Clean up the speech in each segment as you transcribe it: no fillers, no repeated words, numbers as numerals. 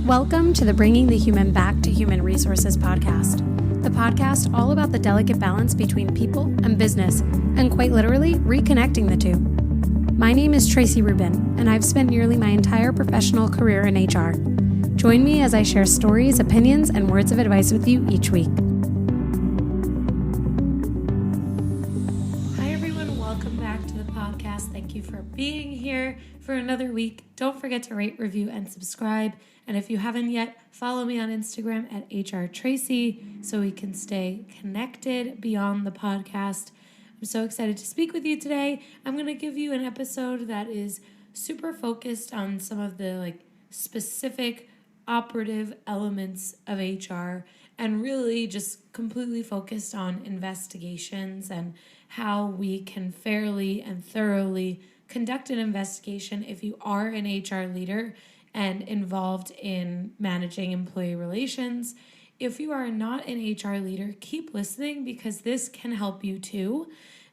Welcome to the Bringing the Human Back to Human Resources podcast, the podcast all about the delicate balance between people and business, and quite literally, reconnecting the two. My name is Traci Rubin, and I've spent nearly my entire professional career in HR. Join me as I share stories, opinions, and words of advice with you each week. Hi, everyone. Welcome back to the podcast. Thank you for being here for another week. Don't forget to rate, review, and subscribe. And if you haven't yet, follow me on Instagram at hrtraci so we can stay connected beyond the podcast. I'm so excited to speak with you today. I'm going to give you an episode that is super focused on some of the specific operative elements of HR and really just completely focused on investigations and how we can fairly and thoroughly conduct an investigation if you are an HR leader and involved in managing employee relations. If you are not an HR leader, keep listening because this can help you too.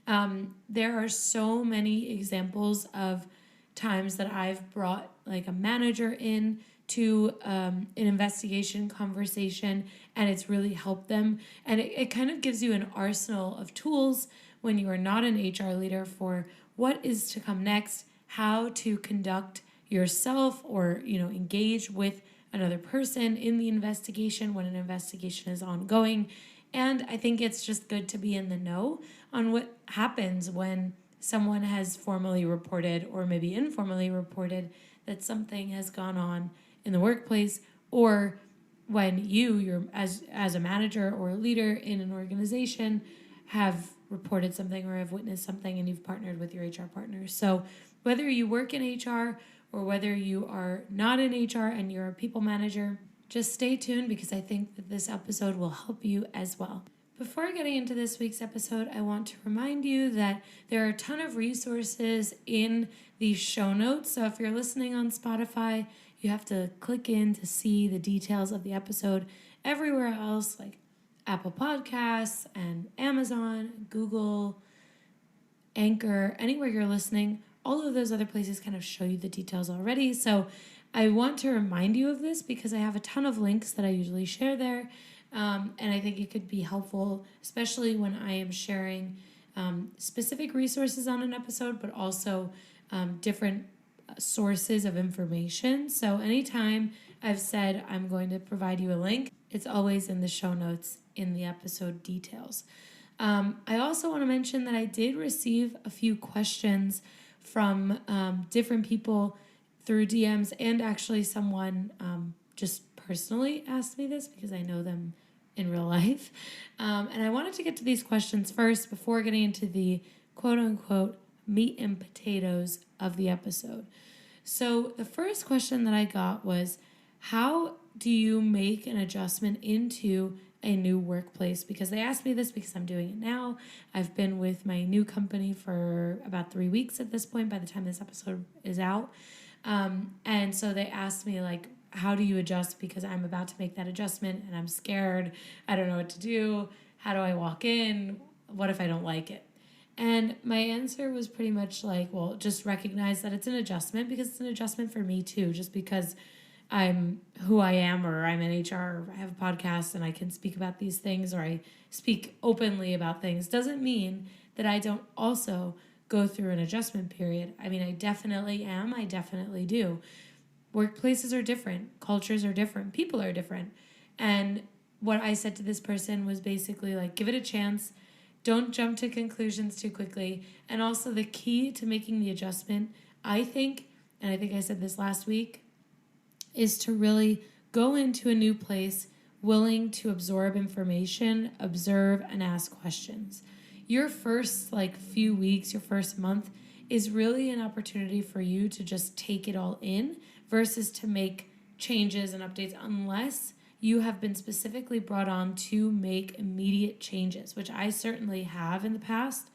There are so many examples of times that I've brought a manager in to an investigation conversation and it's really helped them. And it kind of gives you an arsenal of tools when you are not an HR leader for what is to come next, how to conduct yourself or engage with another person in the investigation when an investigation is ongoing. And I think it's just good to be in the know on what happens when someone has formally reported or maybe informally reported that something has gone on in the workplace, or when you're as a manager or a leader in an organization have reported something or have witnessed something and you've partnered with your HR partners. So whether you work in HR or whether you are not in HR and you're a people manager, just stay tuned because I think that this episode will help you as well. Before getting into this week's episode, I want to remind you that there are a ton of resources in the show notes. So if you're listening on Spotify, you have to click in to see the details of the episode. Everywhere else, like Apple Podcasts and Amazon, Google, Anchor, anywhere you're listening, all of those other places kind of show you the details already. So I want to remind you of this because I have a ton of links that I usually share there. And I think it could be helpful, especially when I am sharing specific resources on an episode, but also different sources of information. So anytime I've said I'm going to provide you a link, it's always in the show notes in the episode details. I also want to mention that I did receive a few questions from different people through DMs, and actually someone just personally asked me this because I know them in real life. And I wanted to get to these questions first before getting into the quote-unquote meat and potatoes of the episode. So the first question that I got was, how do you make an adjustment into a new workplace? Because they asked me this because I'm doing it now. I've been with my new company for about 3 weeks at this point by the time this episode is out. And so they asked me how do you adjust? Because I'm about to make that adjustment and I'm scared. I don't know what to do. How do I walk in? What if I don't like it? And my answer was pretty much just recognize that it's an adjustment because it's an adjustment for me too, just because I'm who I am, or I'm in HR, or I have a podcast and I can speak about these things, or I speak openly about things, doesn't mean that I don't also go through an adjustment period. I mean, I definitely am. I definitely do. Workplaces are different. Cultures are different. People are different. And what I said to this person was basically give it a chance. Don't jump to conclusions too quickly. And also the key to making the adjustment, I think, and I think I said this last week, is to really go into a new place willing to absorb information, observe, and ask questions. Your first few weeks, your first month is really an opportunity for you to just take it all in versus to make changes and updates unless you have been specifically brought on to make immediate changes, which I certainly have in the past.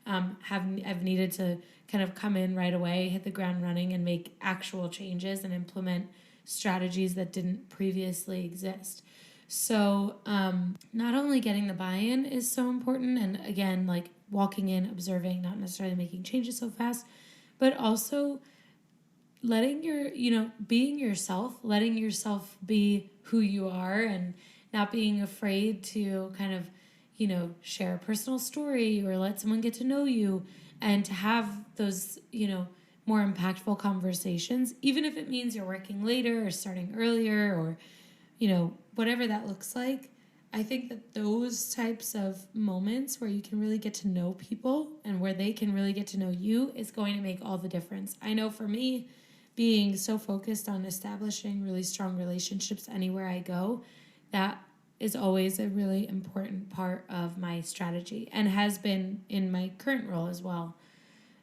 I've needed to kind of come in right away, hit the ground running, and make actual changes and implement strategies that didn't previously exist. So not only getting the buy-in is so important, and again, walking in, observing, not necessarily making changes so fast, but also being yourself, letting yourself be who you are, and not being afraid to kind of, share a personal story or let someone get to know you, and to have those, more impactful conversations, even if it means you're working later or starting earlier, or, whatever that looks like. I think that those types of moments where you can really get to know people and where they can really get to know you is going to make all the difference. I know for me, being so focused on establishing really strong relationships anywhere I go, that is always a really important part of my strategy, and has been in my current role as well.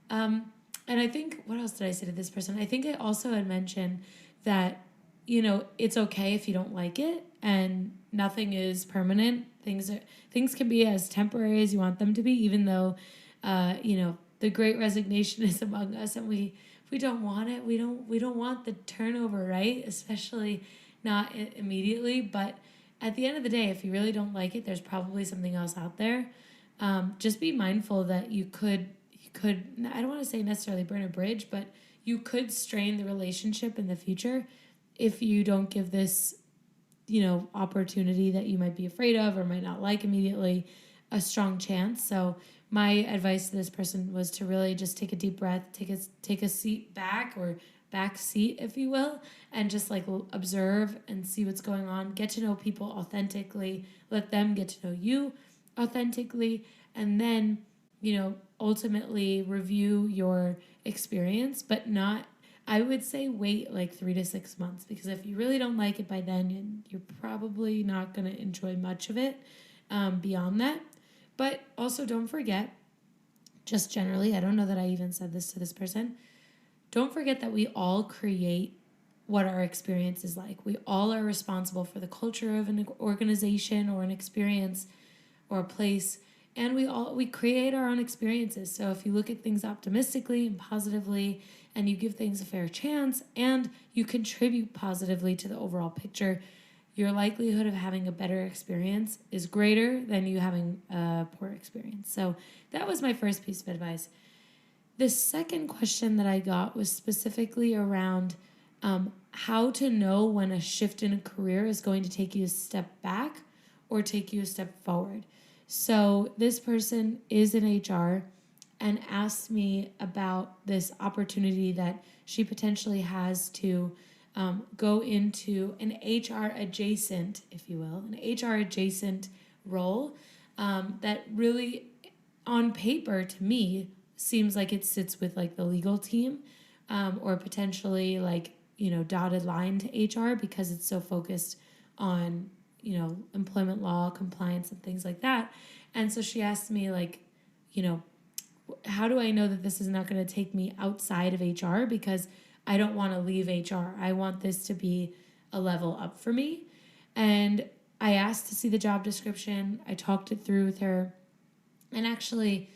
And I think, what else did I say to this person? I think I also had mentioned that, it's okay if you don't like it, and nothing is permanent. Things can be as temporary as you want them to be, even though, the great resignation is among us, and we don't want it. We don't want the turnover, right? Especially not immediately. But at the end of the day, if you really don't like it, there's probably something else out there. Just be mindful that you could, I don't want to say necessarily burn a bridge, but you could strain the relationship in the future if you don't give this, opportunity that you might be afraid of or might not like immediately a strong chance. So my advice to this person was to really just take a deep breath, take a seat back, or back seat, if you will, and just like observe and see what's going on. Get to know people authentically. Let them get to know you authentically, and then, ultimately review your experience, but not, I would say wait like 3 to 6 months, because if you really don't like it by then, you're probably not going to enjoy much of it beyond that. But also don't forget, just generally, I don't know that I even said this to this person, don't forget that we all create what our experience is like. We all are responsible for the culture of an organization or an experience or a place, and we create our own experiences. So if you look at things optimistically and positively, and you give things a fair chance, and you contribute positively to the overall picture, your likelihood of having a better experience is greater than you having a poor experience. So that was my first piece of advice. The second question that I got was specifically around how to know when a shift in a career is going to take you a step back or take you a step forward. So this person is in HR and asked me about this opportunity that she potentially has to go into an HR adjacent, if you will, an HR adjacent role that really, on paper, to me, seems like it sits with like the legal team, or potentially like, dotted line to HR, because it's so focused on, employment law, compliance, and things like that. And so she asked me, like, how do I know that this is not going to take me outside of HR? Because I don't want to leave HR. I want this to be a level up for me. And I asked to see the job description. I talked it through with her. And actually,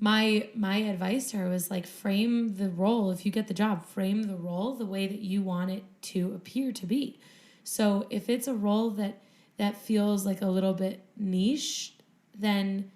my advice to her was like, frame the role. If you get the job, frame the role the way that you want it to appear to be. So if it's a role that feels like a little bit niche, then,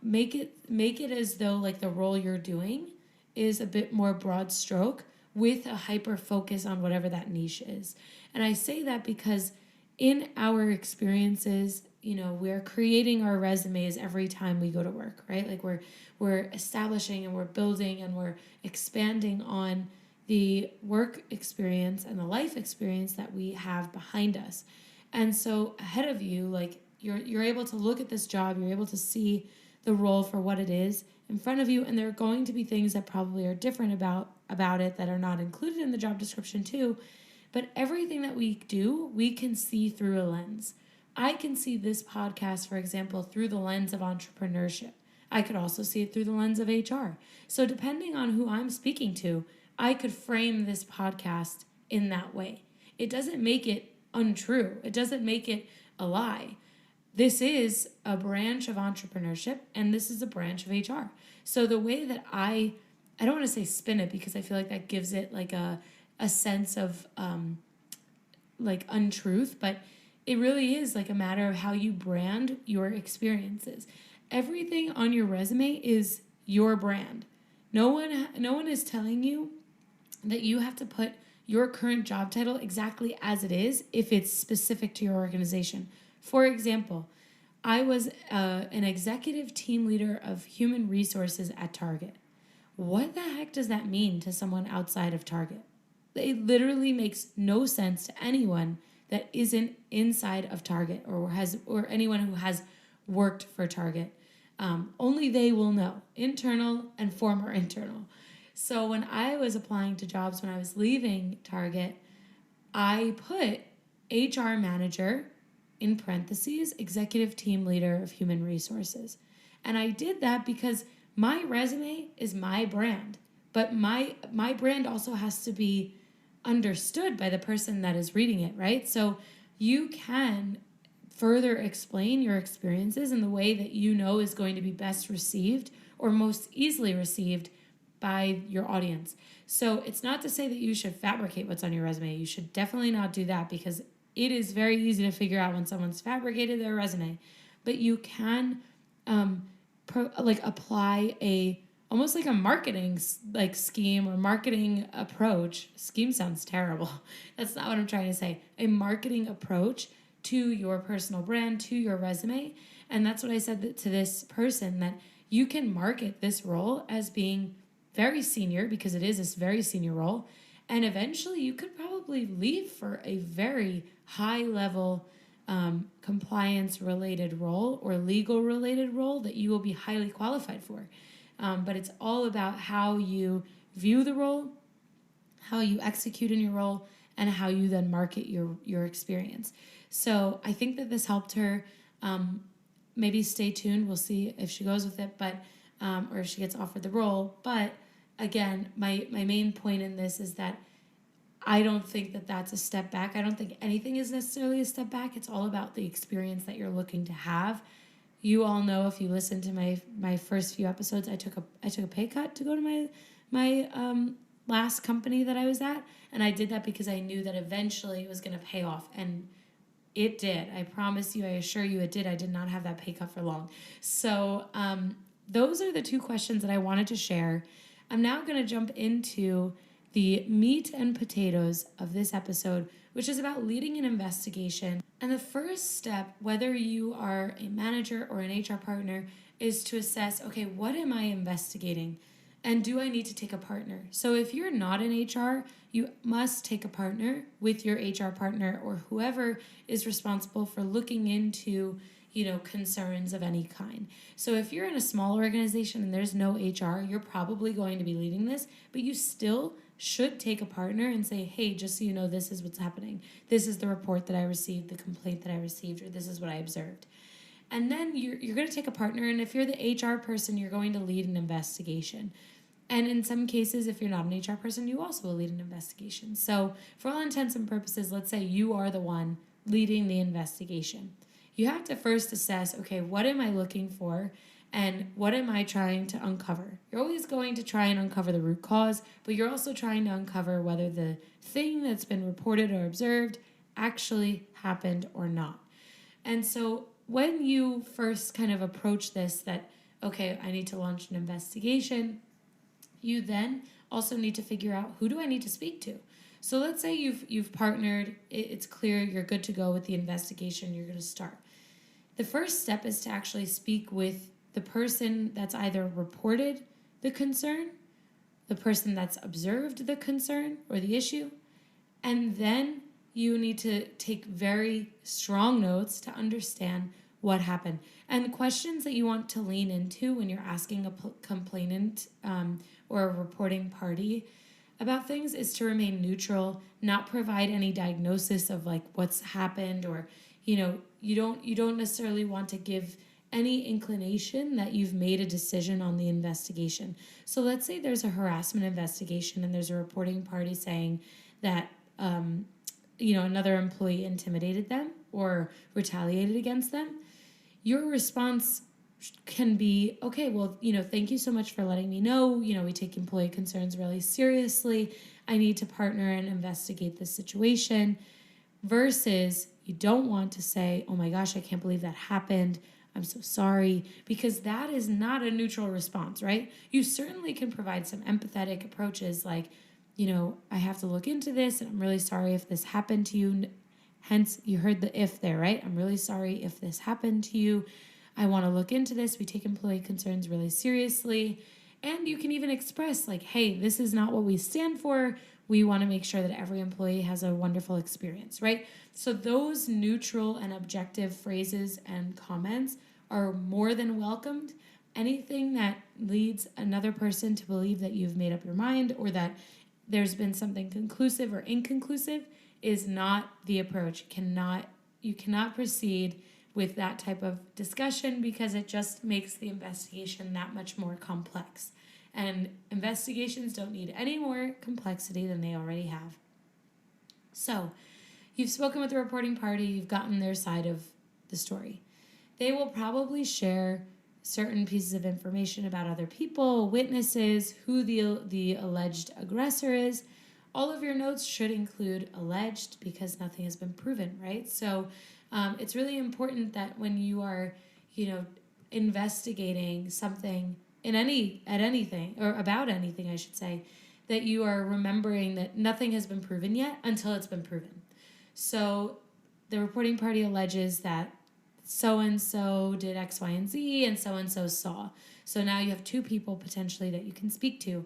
make it as though like the role you're doing is a bit more broad stroke with a hyper focus on whatever that niche is. And I say that because in our experiences, we're creating our resumes every time we go to work, right? Like we're establishing and we're building and we're expanding on the work experience and the life experience that we have behind us. And so ahead of you, like you're able to look at this job, you're able to see the role for what it is in front of you, and there are going to be things that probably are different about it that are not included in the job description too. But everything that we do, we can see through a lens. I can see this podcast, for example, through the lens of entrepreneurship. I could also see it through the lens of HR. So depending on who I'm speaking to, I could frame this podcast in that way. It doesn't make it untrue. It doesn't make it a lie. This is a branch of entrepreneurship, and this is a branch of HR. So the way that I don't want to say spin it, because I feel like that gives it like a sense of like untruth, but it really is like a matter of how you brand your experiences. Everything on your resume is your brand. No one is telling you that you have to put your current job title exactly as it is if it's specific to your organization. For example, I was an executive team leader of human resources at Target. What the heck does that mean to someone outside of Target? It literally makes no sense to anyone that isn't inside of Target or anyone who has worked for Target. Only they will know, internal and former internal. So when I was applying to jobs when I was leaving Target, I put HR manager in parentheses, executive team leader of human resources. And I did that because my resume is my brand, but my brand also has to be understood by the person that is reading it, right? So you can further explain your experiences in the way that you know is going to be best received or most easily received by your audience. So it's not to say that you should fabricate what's on your resume. You should definitely not do that because it is very easy to figure out when someone's fabricated their resume. But you can apply almost like a marketing scheme or marketing approach. Scheme sounds terrible. That's not what I'm trying to say. A marketing approach to your personal brand, to your resume. And that's what I said to this person, that you can market this role as being very senior because it is this very senior role. And eventually you could probably leave for a very high level compliance related role or legal related role that you will be highly qualified for. But it's all about how you view the role, how you execute in your role, and how you then market your experience. So I think that this helped her. Maybe stay tuned. We'll see if she goes with it, but or if she gets offered the role. But again, my main point in this is that I don't think that that's a step back. I don't think anything is necessarily a step back. It's all about the experience that you're looking to have. You all know, if you listen to my first few episodes, I took a pay cut to go to my last company that I was at, and I did that because I knew that eventually it was going to pay off, and it did. I promise you, I assure you it did. I did not have that pay cut for long. So those are the two questions that I wanted to share. I'm now going to jump into the meat and potatoes of this episode, which is about leading an investigation. And the first step, whether you are a manager or an HR partner, is to assess, okay, what am I investigating? And do I need to take a partner? So if you're not in HR, you must take a partner with your HR partner or whoever is responsible for looking into, concerns of any kind. So if you're in a small organization and there's no HR, you're probably going to be leading this, but you still should take a partner and say, hey, just so you know, this is what's happening. This is the report that I received, the complaint that I received, or this is what I observed. And then you're going to take a partner, and if you're the HR person, you're going to lead an investigation. And in some cases, if you're not an HR person, you also will lead an investigation. So for all intents and purposes, let's say you are the one leading the investigation. You have to first assess, okay, what am I looking for and what am I trying to uncover? You're always going to try and uncover the root cause, but you're also trying to uncover whether the thing that's been reported or observed actually happened or not. And so when you first kind of approach this, that, okay, I need to launch an investigation, you then also need to figure out, who do I need to speak to? So let's say you've partnered, it's clear you're good to go with the investigation, you're going to start. The first step is to actually speak with the person that's either reported the concern, the person that's observed the concern or the issue, and then you need to take very strong notes to understand what happened. And questions that you want to lean into when you're asking a complainant or a reporting party about things is to remain neutral, not provide any diagnosis of like what's happened, or you don't necessarily want to give any inclination that you've made a decision on the investigation. So let's say there's a harassment investigation and there's a reporting party saying that another employee intimidated them or retaliated against them. Your response can be, okay, well, thank you so much for letting me know. We take employee concerns really seriously. I need to partner and investigate this situation. Versus you don't want to say, oh my gosh, I can't believe that happened. I'm so sorry, because that is not a neutral response, right? You certainly can provide some empathetic approaches like, I have to look into this, and I'm really sorry if this happened to you. Hence, you heard the if there, right? I'm really sorry if this happened to you. I want to look into this. We take employee concerns really seriously. And you can even express like, hey, this is not what we stand for. We want to make sure that every employee has a wonderful experience, right? So those neutral and objective phrases and comments are more than welcomed. Anything that leads another person to believe that you've made up your mind or that there's been something conclusive or inconclusive is not the approach. You cannot proceed with that type of discussion because it just makes the investigation that much more complex. And investigations don't need any more complexity than they already have. So, you've spoken with the reporting party, you've gotten their side of the story. They will probably share certain pieces of information about other people, witnesses, who the alleged aggressor is. All of your notes should include alleged because nothing has been proven, right? So it's really important that when you are, investigating something anything or about anything, I should say, that you are remembering that nothing has been proven yet until it's been proven. So the reporting party alleges that so-and-so did X, Y, and Z, and so saw. So now you have two people potentially that you can speak to.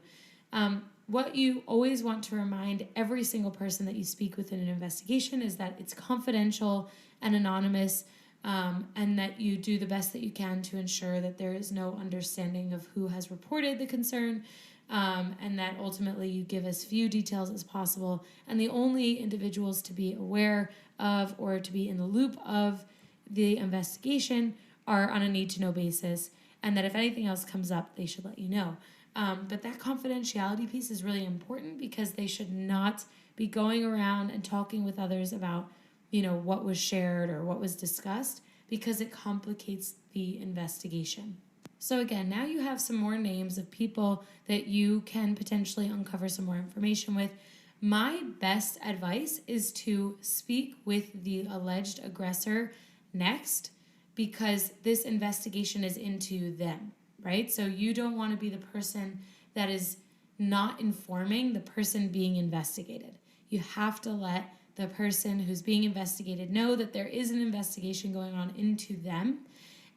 What you always want to remind every single person that you speak with in an investigation is that it's confidential and anonymous, and that you do the best that you can to ensure that there is no understanding of who has reported the concern, and that ultimately you give as few details as possible. And the only individuals to be aware of or to be in the loop of the investigation are on a need-to-know basis, and that if anything else comes up, they should let you know. But that confidentiality piece is really important because they should not be going around and talking with others about, what was shared or what was discussed, because it complicates the investigation. So again, now you have some more names of people that you can potentially uncover some more information with. My best advice is to speak with the alleged aggressor next, because this investigation is into them, right? So you don't want to be the person that is not informing the person being investigated. You have to let the person who's being investigated know that there is an investigation going on into them.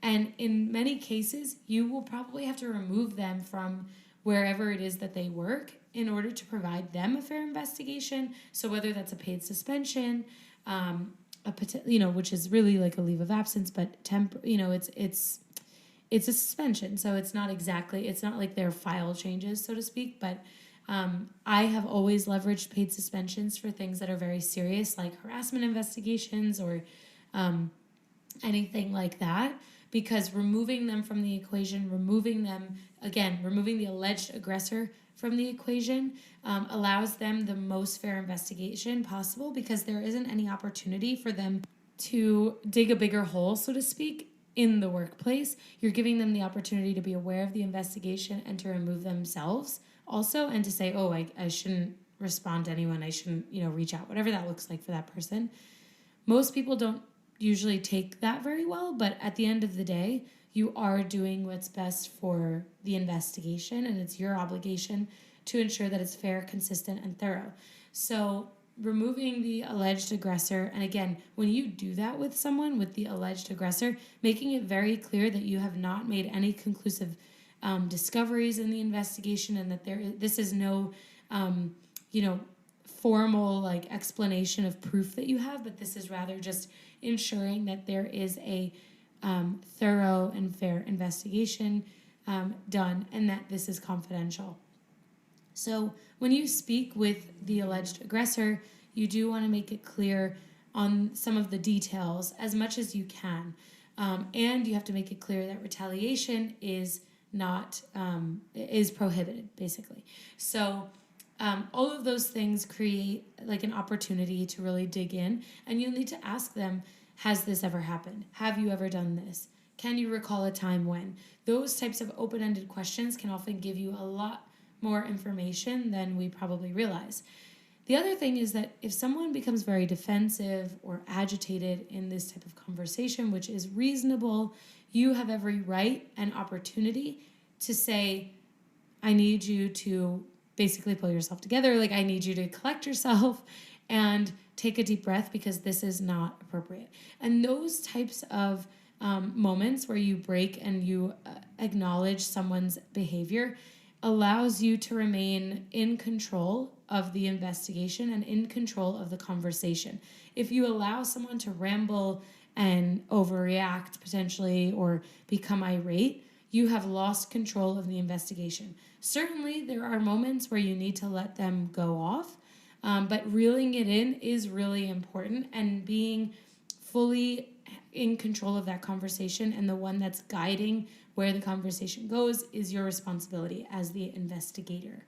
And in many cases, you will probably have to remove them from wherever it is that they work in order to provide them a fair investigation. So whether that's a paid suspension, which is really like a leave of absence, but it's a suspension. So it's not like their file changes, so to speak, but I have always leveraged paid suspensions for things that are very serious, like harassment investigations or anything like that, because removing them from the equation, removing the alleged aggressor from the equation allows them the most fair investigation possible, because there isn't any opportunity for them to dig a bigger hole, so to speak, in the workplace. You're giving them the opportunity to be aware of the investigation and to remove themselves also, and to say, oh, I shouldn't respond to anyone. I shouldn't, reach out, whatever that looks like for that person. Most people don't usually take that very well, but at the end of the day, you are doing what's best for the investigation, and it's your obligation to ensure that it's fair, consistent, and thorough. So removing the alleged aggressor, and again, when you do that with someone, with the alleged aggressor, making it very clear that you have not made any conclusive discoveries in the investigation, and that this is no formal explanation of proof that you have, but this is rather just ensuring that there is a thorough and fair investigation done, and that this is confidential. So when you speak with the alleged aggressor, you do want to make it clear on some of the details as much as you can. And you have to make it clear that retaliation is prohibited, basically. So all of those things create an opportunity to really dig in, and you'll need to ask them, has this ever happened? Have you ever done this? Can you recall a time when? Those types of open-ended questions can often give you a lot more information than we probably realize. The other thing is that if someone becomes very defensive or agitated in this type of conversation, which is reasonable, you have every right and opportunity to say, I need you to basically pull yourself together. Like, I need you to collect yourself and take a deep breath because this is not appropriate. And those types of moments where you break and you acknowledge someone's behavior allows you to remain in control of the investigation and in control of the conversation. If you allow someone to ramble and overreact potentially or become irate, you have lost control of the investigation. Certainly, there are moments where you need to let them go off, but reeling it in is really important, and being fully in control of that conversation and the one that's guiding where the conversation goes is your responsibility as the investigator.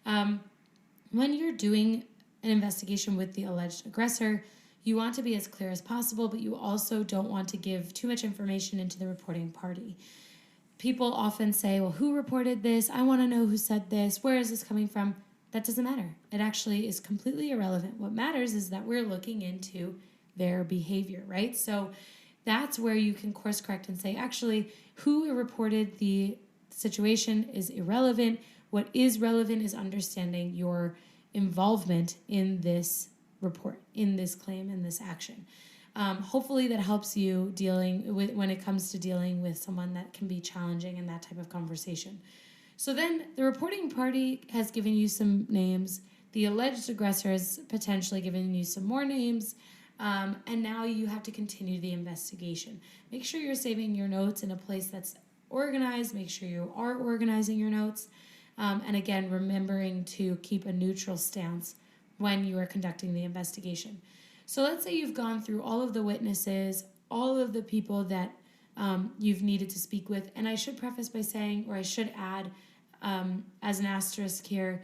When you're doing an investigation with the alleged aggressor, you want to be as clear as possible, but you also don't want to give too much information into the reporting party. People often say, well, who reported this? I want to know who said this. Where is this coming from? That doesn't matter. It actually is completely irrelevant. What matters is that we're looking into their behavior, right? So that's where you can course correct and say, actually, who reported the situation is irrelevant. What is relevant is understanding your involvement in this report, in this claim, in this action. Hopefully that helps you dealing with when it comes to dealing with someone that can be challenging in that type of conversation. So then the reporting party has given you some names. The alleged aggressor has potentially given you some more names. And now you have to continue the investigation. Make sure you're saving your notes in a place that's organized. Make sure you are organizing your notes. And again, remembering to keep a neutral stance when you are conducting the investigation. So let's say you've gone through all of the witnesses, all of the people that you've needed to speak with. And I should preface by saying, or I should add as an asterisk here,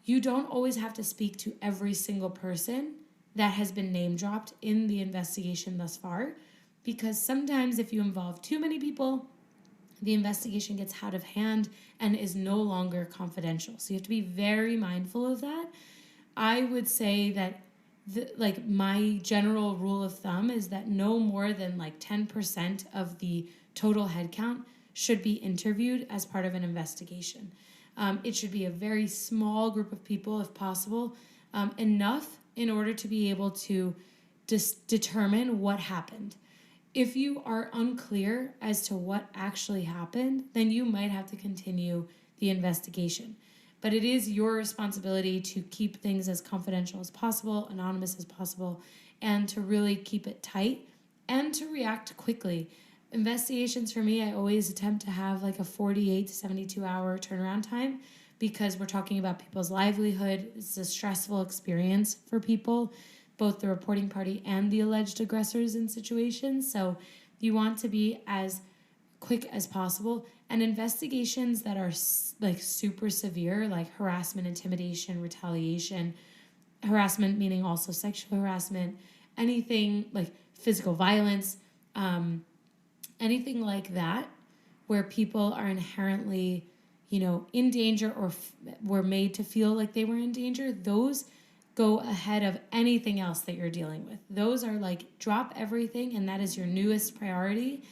you don't always have to speak to every single person that has been name dropped in the investigation thus far, because sometimes if you involve too many people, the investigation gets out of hand and is no longer confidential. So you have to be very mindful of that. I would say that my general rule of thumb is that no more than 10% of the total headcount should be interviewed as part of an investigation. It should be a very small group of people if possible, enough in order to be able to determine what happened. If you are unclear as to what actually happened, then you might have to continue the investigation. But it is your responsibility to keep things as confidential as possible, anonymous as possible, and to really keep it tight and to react quickly. Investigations for me, I always attempt to have a 48 to 72 hour turnaround time, because we're talking about people's livelihood. It's a stressful experience for people, both the reporting party and the alleged aggressors in situations. So you want to be as quick as possible. And investigations that are super severe, like harassment, intimidation, retaliation, harassment meaning also sexual harassment, anything like physical violence, anything like that, where people are inherently in danger or were made to feel like they were in danger, those go ahead of anything else that you're dealing with. Those are drop everything, and that is your newest priority.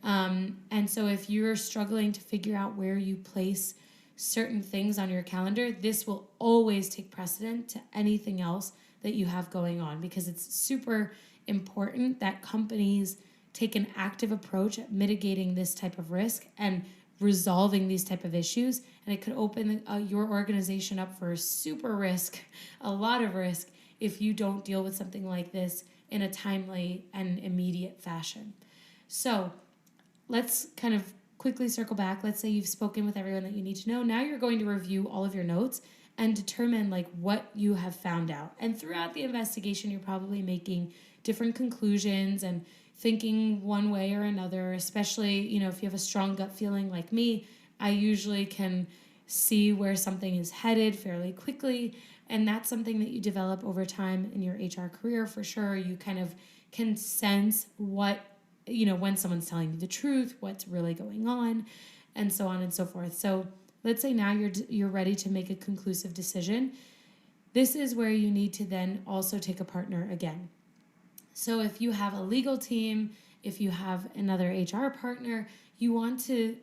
And so if you're struggling to figure out where you place certain things on your calendar, this will always take precedent to anything else that you have going on, because it's super important that companies take an active approach at mitigating this type of risk and resolving these type of issues. And it could open your organization up for super risk, a lot of risk, if you don't deal with something like this in a timely and immediate fashion. So let's kind of quickly circle back. Let's say you've spoken with everyone that you need to know. Now you're going to review all of your notes and determine what you have found out. And throughout the investigation, you're probably making different conclusions and thinking one way or another, especially, if you have a strong gut feeling like me. I usually can see where something is headed fairly quickly, and that's something that you develop over time in your HR career for sure. You kind of can sense what, when someone's telling you the truth, what's really going on, and so on and so forth. So let's say now you're ready to make a conclusive decision. This is where you need to then also take a partner again. So if you have a legal team, if you have another HR partner, you want to,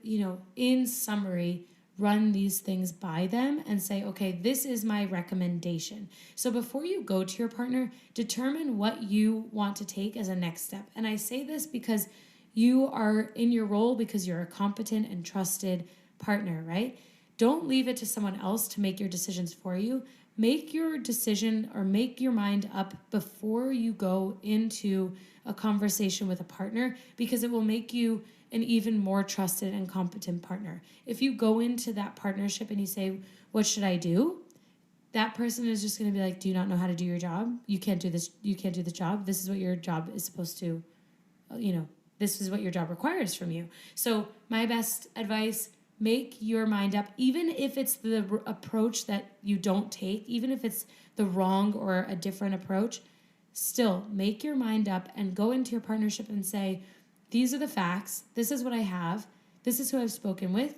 in summary, run these things by them and say, okay, this is my recommendation. So before you go to your partner, determine what you want to take as a next step. And I say this because you are in your role because you're a competent and trusted partner, right? Don't leave it to someone else to make your decisions for you. Make your decision or make your mind up before you go into a conversation with a partner, because it will make you an even more trusted and competent partner. If you go into that partnership and you say, what should I do? That person is just going to be like, do you not know how to do your job? You can't do this. You can't do the job. This is what your job is supposed to, this is what your job requires from you. So my best advice, make your mind up, even if it's the approach that you don't take, even if it's the wrong or a different approach, still make your mind up and go into your partnership and say, these are the facts. This is what I have. This is who I've spoken with.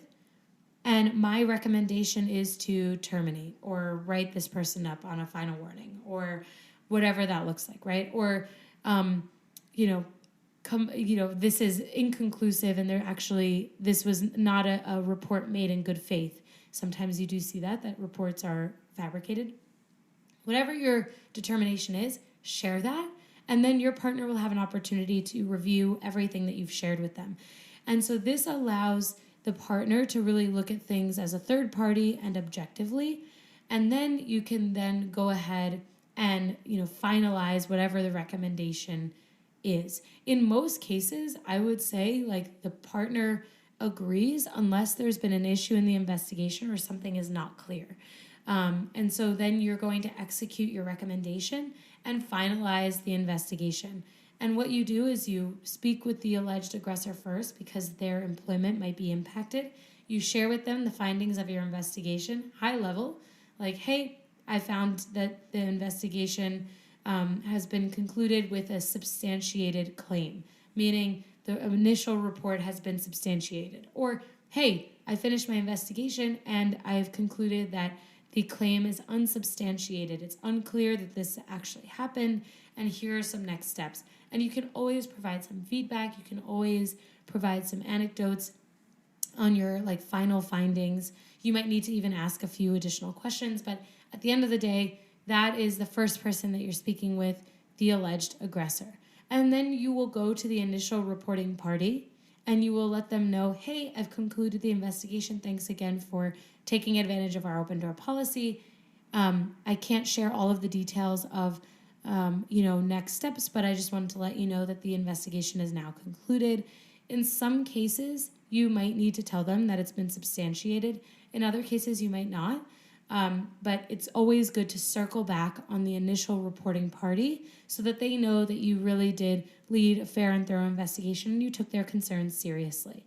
And my recommendation is to terminate or write this person up on a final warning or whatever that looks like, right? Or, this is inconclusive and this was not a report made in good faith. Sometimes you do see that reports are fabricated. Whatever your determination is, share that. And then your partner will have an opportunity to review everything that you've shared with them. And so this allows the partner to really look at things as a third party and objectively. And then you can then go ahead and, finalize whatever the recommendation is. In most cases, I would say the partner agrees unless there's been an issue in the investigation or something is not clear. And so then you're going to execute your recommendation and finalize the investigation. And what you do is you speak with the alleged aggressor first because their employment might be impacted. You share with them the findings of your investigation, high level, like, hey, I found that the investigation has been concluded with a substantiated claim, meaning the initial report has been substantiated. Or, hey, I finished my investigation and I have concluded that the claim is unsubstantiated. It's unclear that this actually happened, and here are some next steps. And you can always provide some feedback. You can always provide some anecdotes on your final findings. You might need to even ask a few additional questions, but at the end of the day, that is the first person that you're speaking with, the alleged aggressor. And then you will go to the initial reporting party and you will let them know, hey, I've concluded the investigation. Thanks again for taking advantage of our open door policy. I can't share all of the details of, next steps, but I just wanted to let you know that the investigation is now concluded. In some cases, you might need to tell them that it's been substantiated. In other cases, you might not. But it's always good to circle back on the initial reporting party so that they know that you really did lead a fair and thorough investigation and you took their concerns seriously.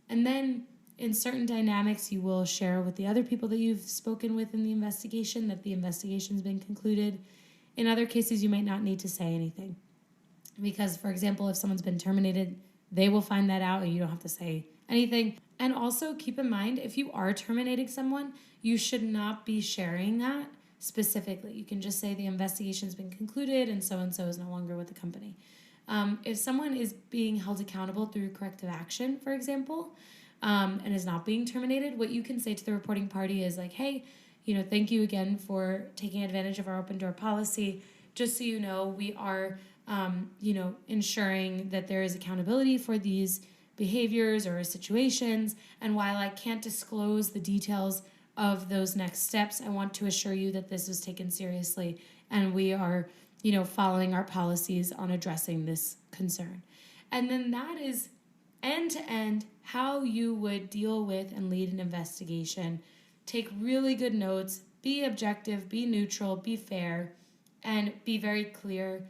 And then in certain dynamics, you will share with the other people that you've spoken with in the investigation that the investigation's been concluded. In other cases, you might not need to say anything. Because, for example, if someone's been terminated, they will find that out and you don't have to say anything. And also keep in mind, if you are terminating someone, you should not be sharing that specifically. You can just say the investigation's been concluded and so is no longer with the company. If someone is being held accountable through corrective action, for example, and is not being terminated, what you can say to the reporting party is like, hey, thank you again for taking advantage of our open door policy. Just so you know, we are, ensuring that there is accountability for these behaviors or situations. And while I can't disclose the details of those next steps, I want to assure you that this was taken seriously and we are, following our policies on addressing this concern. And then that is end to end how you would deal with and lead an investigation. Take really good notes, be objective, be neutral, be fair, and be very clear.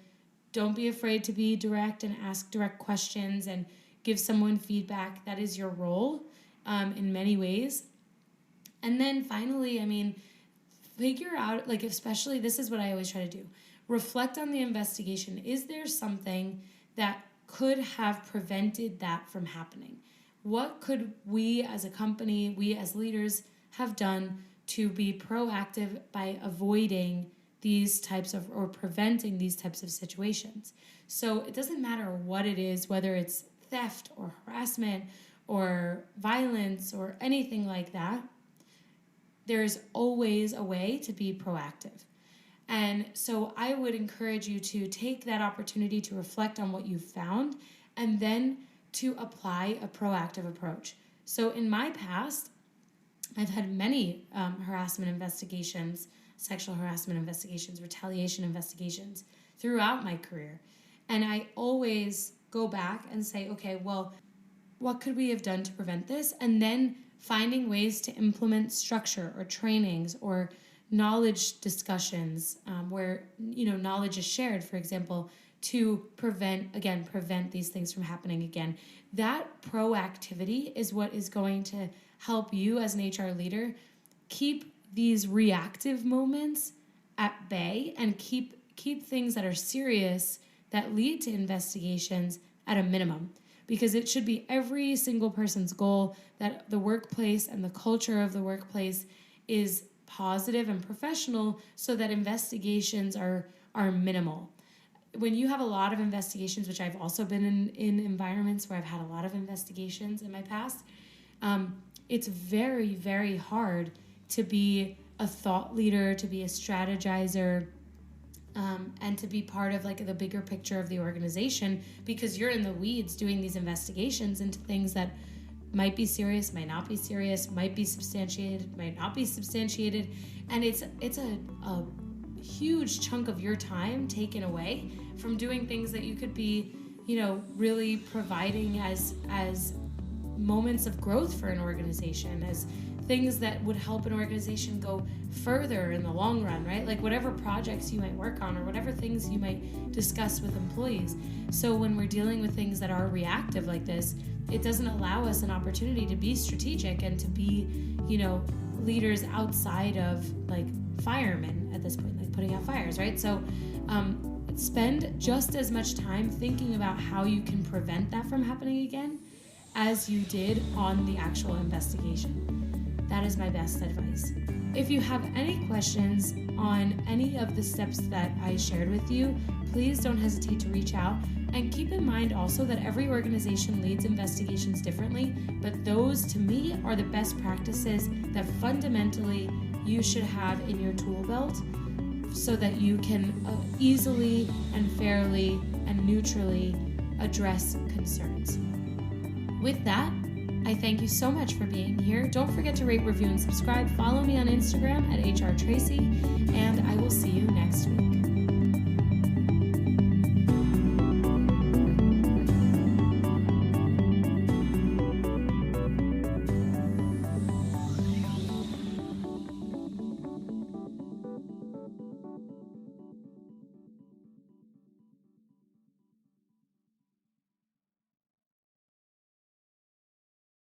Don't be afraid to be direct and ask direct questions and give someone feedback. That is your role in many ways. And then finally, figure out, especially this is what I always try to do. Reflect on the investigation. Is there something that could have prevented that from happening? What could we as a company, we as leaders have done to be proactive by avoiding these types of, or preventing these types of situations? So it doesn't matter what it is, whether it's theft or harassment or violence or anything like that. there's always a way to be proactive. And so I would encourage you to take that opportunity to reflect on what you've found and then to apply a proactive approach. So in my past, I've had many harassment investigations, sexual harassment investigations, retaliation investigations throughout my career. And I always go back and say, okay, well, what could we have done to prevent this? And then finding ways to implement structure or trainings or knowledge discussions where, knowledge is shared, for example, to prevent these things from happening again. That proactivity is what is going to help you as an HR leader keep these reactive moments at bay and keep things that are serious that lead to investigations at a minimum. Because it should be every single person's goal that the workplace and the culture of the workplace is positive and professional so that investigations are minimal. When you have a lot of investigations, which I've also been in environments where I've had a lot of investigations in my past, it's very, very hard to be a thought leader, to be a strategizer, and to be part of like the bigger picture of the organization, because you're in the weeds doing these investigations into things that might be serious, might not be serious, might be substantiated, might not be substantiated. And it's a huge chunk of your time taken away from doing things that you could be, really providing as moments of growth for an organization, as things that would help an organization go further in the long run, right? Like whatever projects you might work on or whatever things you might discuss with employees. So when we're dealing with things that are reactive like this, it doesn't allow us an opportunity to be strategic and to be, leaders outside of like firemen at this point, like putting out fires, right? So spend just as much time thinking about how you can prevent that from happening again as you did on the actual investigation. That is my best advice. If you have any questions on any of the steps that I shared with you, please don't hesitate to reach out. And keep in mind also that every organization leads investigations differently, but those to me are the best practices that fundamentally you should have in your tool belt so that you can easily and fairly and neutrally address concerns. With that, I thank you so much for being here. Don't forget to rate, review, and subscribe. Follow me on Instagram at HRTraci, and I will see you next week.